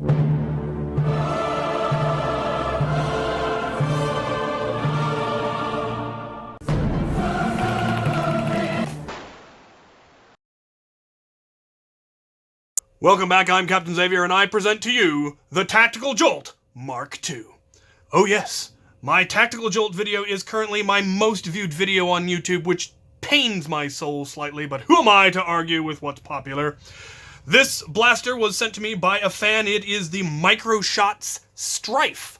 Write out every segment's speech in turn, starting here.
Welcome back, I'm Captain Xavier, and I present to you the Tactical Jolt Mark II. Oh yes, my Tactical Jolt video is currently my most viewed video on YouTube, which pains my soul slightly, but who am I to argue with what's popular? This blaster was sent to me by a fan. It is the Microshots Strife,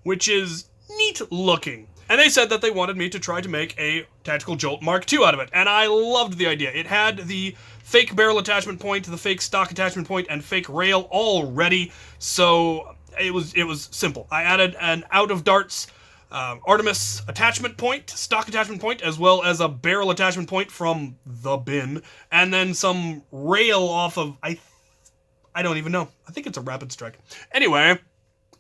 which is neat looking. And they said that they wanted me to try to make a Tactical Jolt Mark II out of it, and I loved the idea. It had the fake barrel attachment point, the fake stock attachment point, and fake rail all ready, so it was simple. I added an out of darts Artemis attachment point, stock attachment point, as well as a barrel attachment point from the bin, and then some rail off of, I don't even know. I think it's a Rapid Strike. Anyway,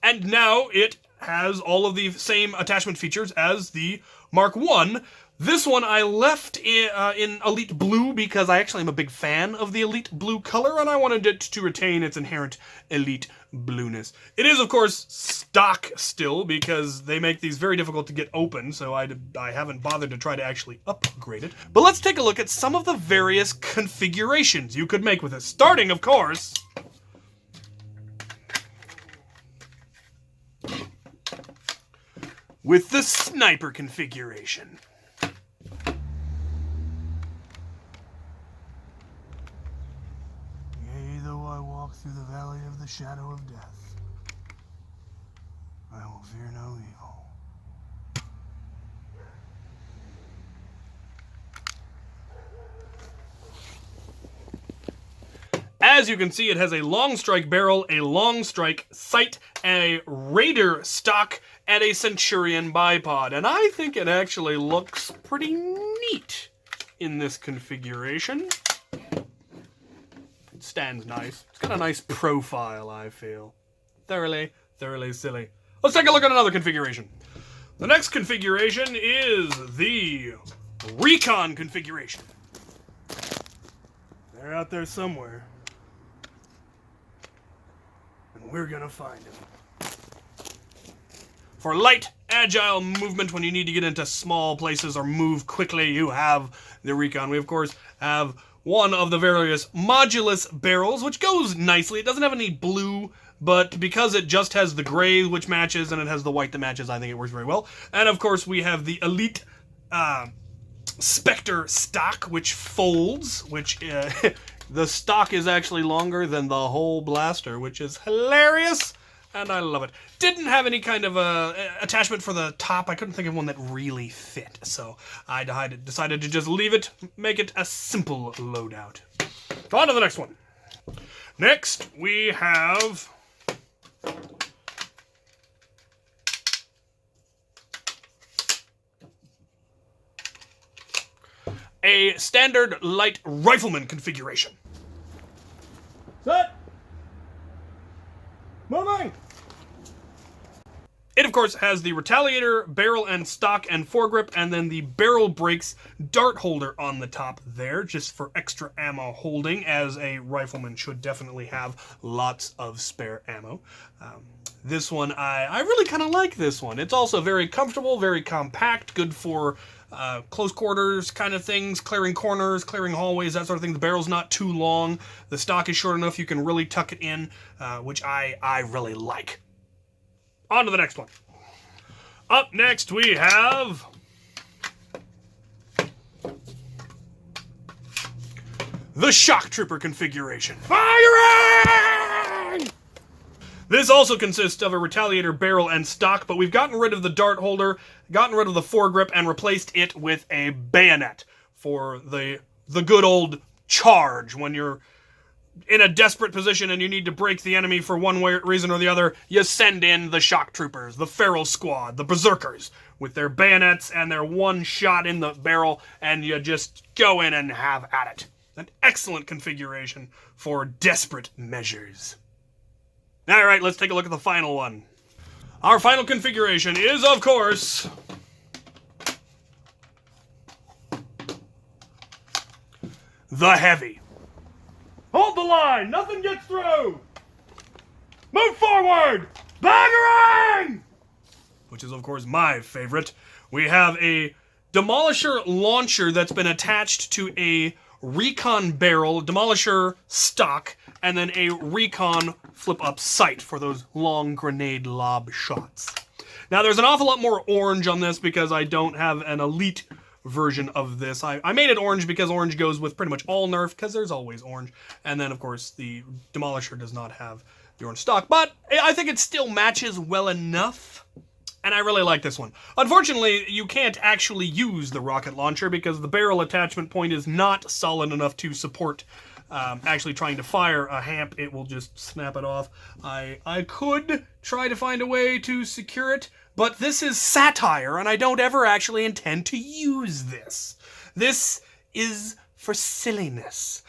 and now it has all of the same attachment features as the Mark I. This one I left in Elite Blue because I actually am a big fan of the Elite Blue color, and I wanted it to retain its inherent Elite blueness. It is, of course, stock still because they make these very difficult to get open, so I haven't bothered to try to actually upgrade it. But let's take a look at some of the various configurations you could make with it, starting, of course, with the sniper configuration. Yea, though I walk through the valley of the shadow of death, I will fear no evil. As you can see, it has a long strike barrel, a long strike sight, a Raider stock, and a Centurion bipod. And I think it actually looks pretty neat in this configuration. It stands nice. It's got a nice profile, I feel. Thoroughly silly. Let's take a look at another configuration. The next configuration is the Recon configuration. They're out there somewhere. And we're gonna find them. For light, agile movement when you need to get into small places or move quickly, you have the Recon. We, of course, have one of the various modulus barrels, which goes nicely. It doesn't have any blue, but because it just has the gray, which matches, and it has the white that matches, I think it works very well. And, of course, we have the Elite Spectre stock, which folds, which the stock is actually longer than the whole blaster, which is hilarious. And I love it. Didn't have any kind of attachment for the top. I couldn't think of one that really fit. So I decided to just leave it, make it a simple loadout. On to the next one. Next, we have a standard light Rifleman configuration. Set! Moving! It, of course, has the Retaliator, barrel and stock and foregrip, and then the barrel breaks dart holder on the top there, just for extra ammo holding, as a Rifleman should definitely have lots of spare ammo. This one, I really kind of like this one. It's also very comfortable, very compact, good for close quarters kind of things, clearing corners, clearing hallways, that sort of thing. The barrel's not too long. The stock is short enough you can really tuck it in, which I really like. On to the next one. Up next we have the Shock Trooper configuration. Firing! This also consists of a Retaliator barrel and stock, but we've gotten rid of the dart holder, gotten rid of the foregrip, and replaced it with a bayonet for the good old charge. When you're in a desperate position and you need to break the enemy for one reason or the other, you send in the Shock Troopers, the Feral Squad, the Berserkers, with their bayonets and their one shot in the barrel, and you just go in and have at it. An excellent configuration for desperate measures. Alright, let's take a look at the final one. Our final configuration is, of course, the Heavy. Hold the line! Nothing gets through! Move forward! Baggering! Which is, of course, my favorite. We have a Demolisher launcher that's been attached to a Recon barrel, Demolisher stock, and then a Recon flip-up sight for those long grenade lob shots. Now, there's an awful lot more orange on this because I don't have an elite version of this. I made it orange because orange goes with pretty much all Nerf, because there's always orange. And then, of course, the Demolisher does not have the orange stock, but I think it still matches well enough. And I really like this one. Unfortunately, you can't actually use the rocket launcher because the barrel attachment point is not solid enough to support actually trying to fire a hamp. It will just snap it off. I could try to find a way to secure it, but this is satire, and I don't ever actually intend to use this. This is for silliness.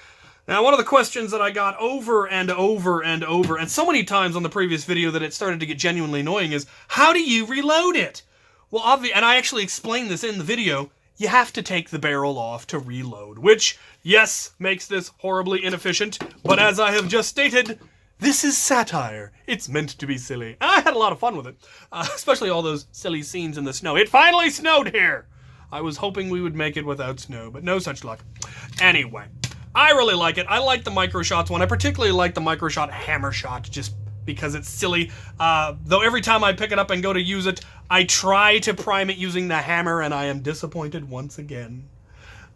Now, one of the questions that I got over and over and over, and so many times on the previous video that it started to get genuinely annoying, is, how do you reload it? Well, and I actually explained this in the video, you have to take the barrel off to reload, which, yes, makes this horribly inefficient, but as I have just stated, this is satire. It's meant to be silly. And I had a lot of fun with it, especially all those silly scenes in the snow. It finally snowed here! I was hoping we would make it without snow, but no such luck. Anyway. I really like it. I like the micro shots one. I particularly like the micro shot hammer shot just because it's silly. Though every time I pick it up and go to use it, I try to prime it using the hammer and I am disappointed once again.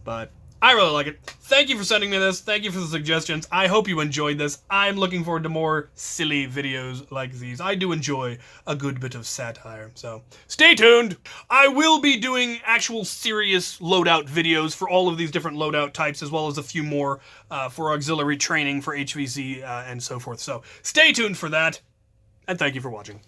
But I really like it. Thank you for sending me this. Thank you for the suggestions. I hope you enjoyed this. I'm looking forward to more silly videos like these. I do enjoy a good bit of satire, so stay tuned. I will be doing actual serious loadout videos for all of these different loadout types, as well as a few more for auxiliary training for HVZ and so forth. So stay tuned for that, and thank you for watching.